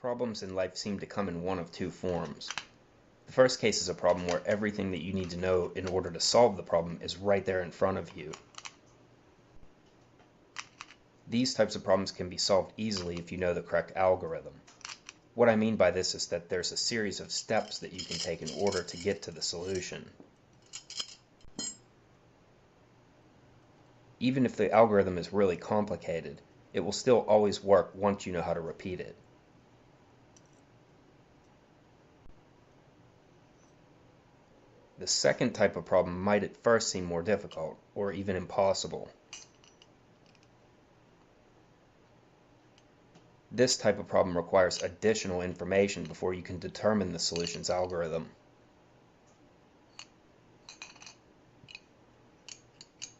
Problems in life seem to come in one of two forms. The first case is a problem where everything that you need to know in order to solve the problem is right there in front of you. These types of problems can be solved easily if you know the correct algorithm. What I mean by this is that there's a series of steps that you can take in order to get to the solution. Even if the algorithm is really complicated, it will still always work once you know how to repeat it. The second type of problem might at first seem more difficult, or even impossible. This type of problem requires additional information before you can determine the solution's algorithm.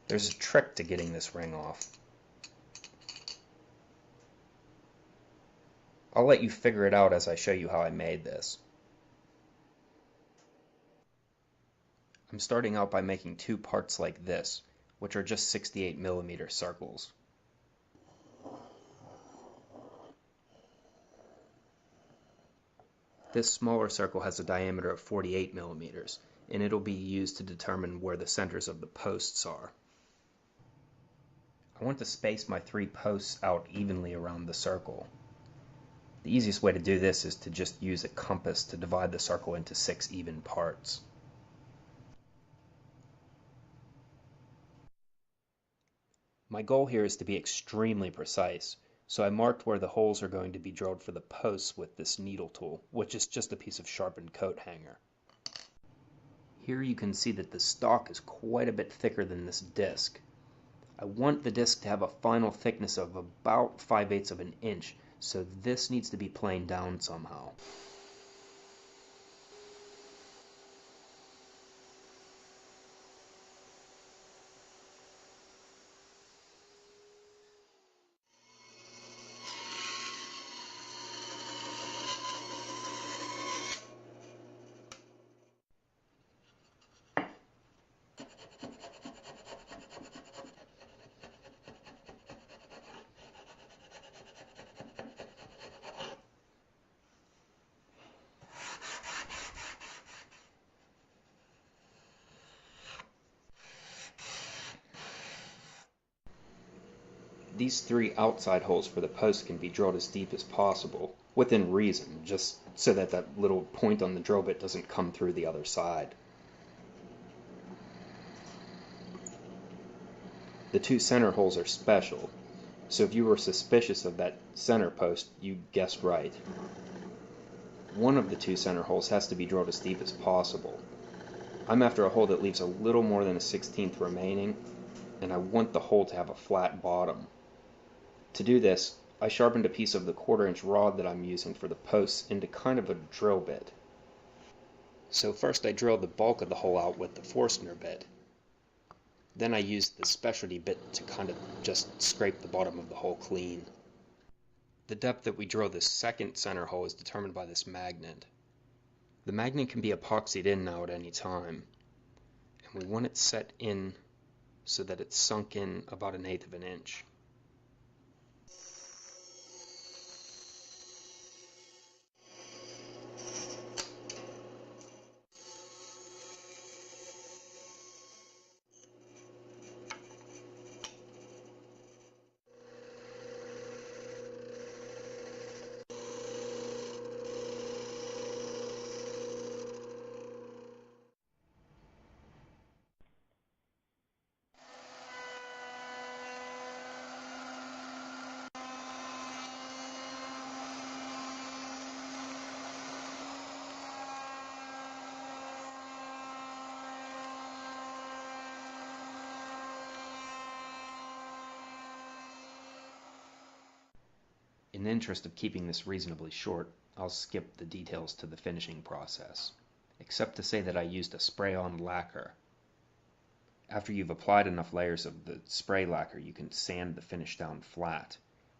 There's a trick to getting this ring off. I'll let you figure it out as I show you how I made this. I'm starting out by making two parts like this, which are just 68mm circles. This smaller circle has a diameter of 48mm, and it'll be used to determine where the centers of the posts are. I want to space my 3 posts out evenly around the circle. The easiest way to do this is to just use a compass to divide the circle into 6 even parts. My goal here is to be extremely precise, so I marked where the holes are going to be drilled for the posts with this needle tool, which is just a piece of sharpened coat hanger. Here you can see that the stock is quite a bit thicker than this disc. I want the disc to have a final thickness of about 5/8 of an inch, so this needs to be planed down somehow. These 3 outside holes for the posts can be drilled as deep as possible, within reason, just so that that little point on the drill bit doesn't come through the other side. The 2 center holes are special, so if you were suspicious of that center post, you guessed right. One of the 2 center holes has to be drilled as deep as possible. I'm after a hole that leaves a little more than a 1/16 remaining, and I want the hole to have a flat bottom. To do this, I sharpened a piece of the 1/4-inch rod that I'm using for the posts into kind of a drill bit. So first I drilled the bulk of the hole out with the Forstner bit. Then I used the specialty bit to kind of just scrape the bottom of the hole clean. The depth that we drill this second center hole is determined by this magnet. The magnet can be epoxied in now at any time, and we want it set in so that it's sunk in about 1/8 of an inch. In the interest of keeping this reasonably short, I'll skip the details to the finishing process, except to say that I used a spray-on lacquer. After you've applied enough layers of the spray lacquer, you can sand the finish down flat,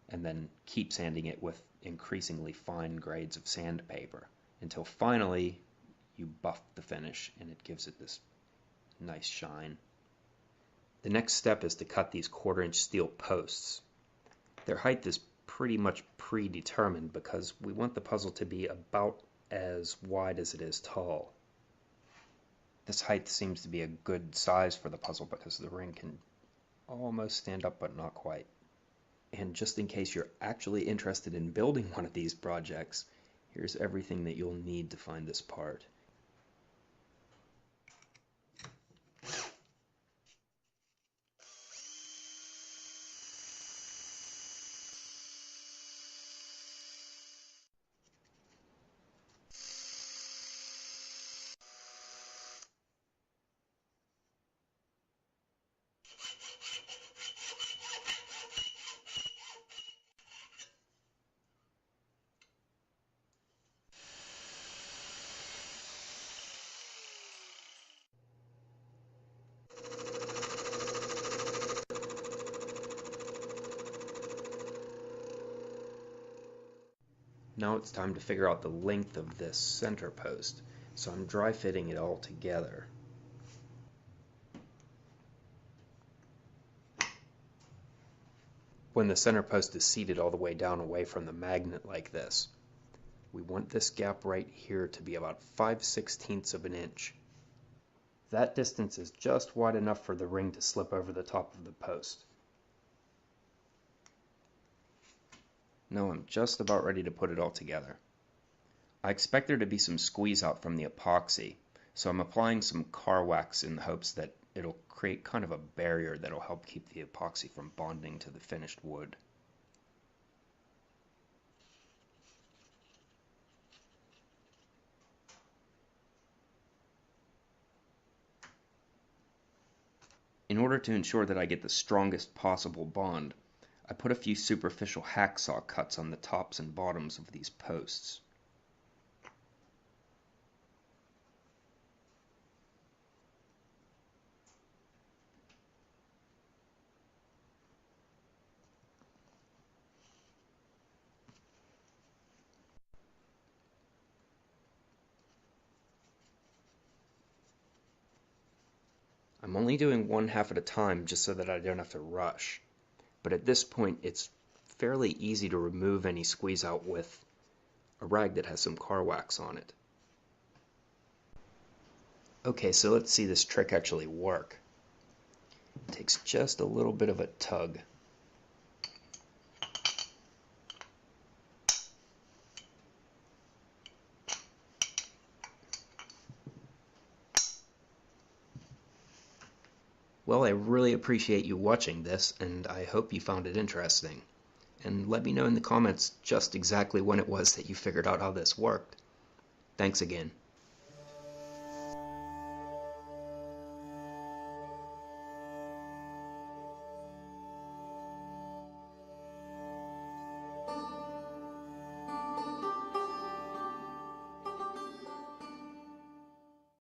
and then keep sanding it with increasingly fine grades of sandpaper, until finally you buff the finish and it gives it this nice shine. The next step is to cut these 1/4-inch steel posts. Their height is pretty much predetermined because we want the puzzle to be about as wide as it is tall. This height seems to be a good size for the puzzle because the ring can almost stand up but not quite. And just in case you're actually interested in building one of these projects, here's everything that you'll need to find this part. Now it's time to figure out the length of this center post, so I'm dry fitting it all together. When the center post is seated all the way down away from the magnet like this, we want this gap right here to be about 5/16 of an inch. That distance is just wide enough for the ring to slip over the top of the post. Now I'm just about ready to put it all together. I expect there to be some squeeze out from the epoxy, so I'm applying some car wax in the hopes that it'll create kind of a barrier that'll help keep the epoxy from bonding to the finished wood. In order to ensure that I get the strongest possible bond, I put a few superficial hacksaw cuts on the tops and bottoms of these posts. I'm only doing one half at a time just so that I don't have to rush, but at this point it's fairly easy to remove any squeeze out with a rag that has some car wax on it. Okay, so let's see this trick actually work. It takes just a little bit of a tug. Well, I really appreciate you watching this, and I hope you found it interesting. And let me know in the comments just exactly when it was that you figured out how this worked. Thanks again.